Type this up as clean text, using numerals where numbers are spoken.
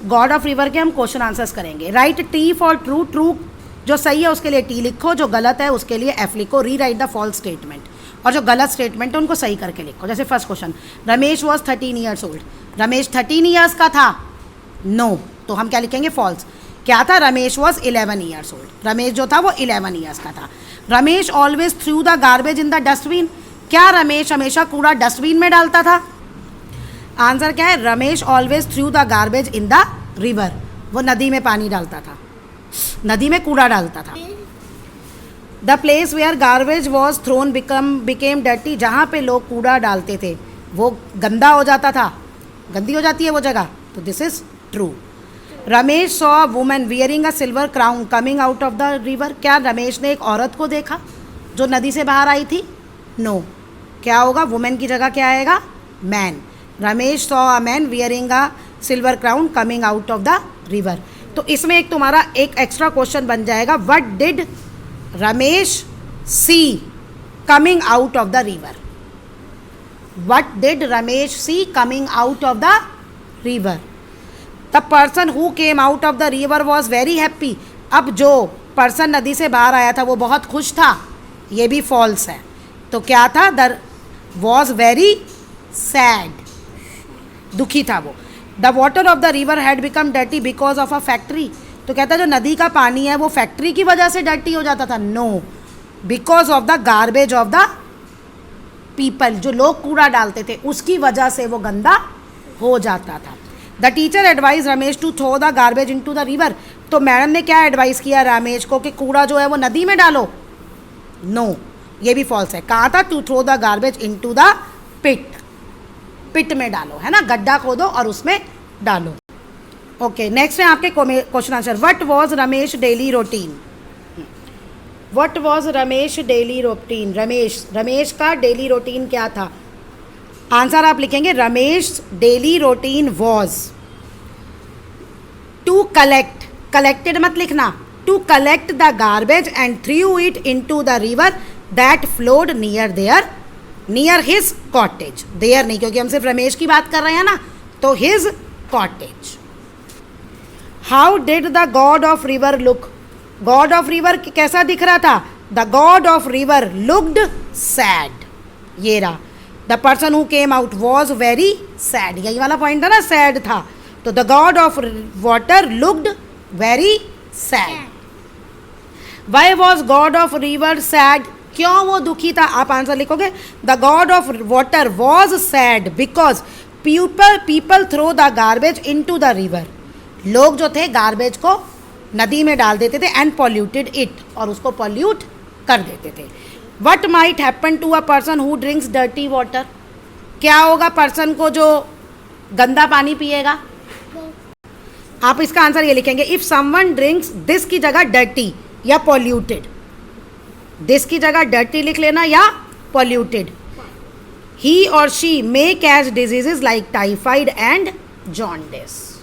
God of river के हम question answers करेंगे. Right T for true. True जो सही है उसके लिए टी लिखो, जो गलत है उसके लिए एफ लिखो. री राइट द फॉल्स स्टेटमेंट, और जो गलत स्टेटमेंट है उनको सही करके लिखो. जैसे first question, Ramesh was 13 years old. Ramesh 13 years का था? नो. तो हम क्या लिखेंगे? फॉल्स. क्या था? Ramesh was 11 years old. Ramesh जो था वो 11 ईयर्स का था. Ramesh always through the garbage in the dustbin. क्या रमेश हमेशा कूड़ा डस्टबिन में डालता था? आंसर क्या है? Ramesh always through the garbage in the river. वो नदी में पानी डालता था, नदी में कूड़ा डालता था. The place where garbage was thrown became dirty. जहाँ पे लोग कूड़ा डालते थे वो गंदा हो जाता था, गंदी हो जाती है वो जगह. तो this is true. Ramesh saw a woman wearing a silver crown coming out of the river. क्या रमेश ने एक औरत को देखा जो नदी से बाहर आई थी? नो. क्या होगा? वुमेन की जगह क्या आएगा? Man. Ramesh saw a man wearing a silver crown coming out of the river. तो इसमें एक तुम्हारा एक एक्स्ट्रा क्वेश्चन बन जाएगा, what did Ramesh see coming out of the river. What did Ramesh see coming out of the river. The person who came out of the river was very happy. अब जो person नदी से बाहर आया था वो बहुत खुश था, ये भी फॉल्स है. तो क्या था? द वॉज वेरी सैड, दुखी था वो. The water of the river had become dirty because of a factory. तो कहता है जो नदी का पानी है वो फैक्ट्री की वजह से डर्टी हो जाता था? No, because of the garbage of the people. जो लोग कूड़ा डालते थे उसकी वजह से वो गंदा हो जाता था. The teacher advise Ramesh to throw the garbage in to the river. तो मैडम ने क्या एडवाइस किया रमेश को कि कूड़ा जो है वो नदी में डालो? नो, ये भी फॉल्स है. कहा था? To throw the garbage in to the pit. Pit में डालो, है ना, गड्ढा खोदो और उसमें डालो. ओके, नेक्स्ट है आपके question answer. What was Ramesh daily routine. What was Ramesh daily routine. Ramesh का डेली रूटीन क्या था? आंसर आप लिखेंगे Ramesh daily routine was to collect. Collected मत लिखना. To collect the garbage and throw it into the river that flowed near his cottage. There नहीं, क्योंकि हम सिर्फ रमेश की बात कर रहे हैं ना, तो his cottage. How did the God of river look. God of river कैसा दिख रहा था? The God of river looked sad. ये रहा. The person who came out was very sad. यही वाला पॉइंट था ना, सैड था. तो the God of water looked very sad. Why was God of river sad. क्यों वो दुखी था? आप आंसर लिखोगे the God of water was sad because people throw the garbage in to the river. लोग जो थे गार्बेज को नदी में डाल देते थे एंड पॉल्यूटेड इट, और उसको पॉल्यूट कर देते थे. What might happen to a person who drinks dirty water. क्या होगा पर्सन को जो गंदा पानी पिएगा? आप इसका आंसर ये लिखेंगे इफ समवन ड्रिंक्स. दिस की जगह डर्टी या पॉल्यूटेड. दिस की जगह डर्टी लिख लेना या पॉल्यूटेड. ही और she may catch diseases like typhoid and jaundice.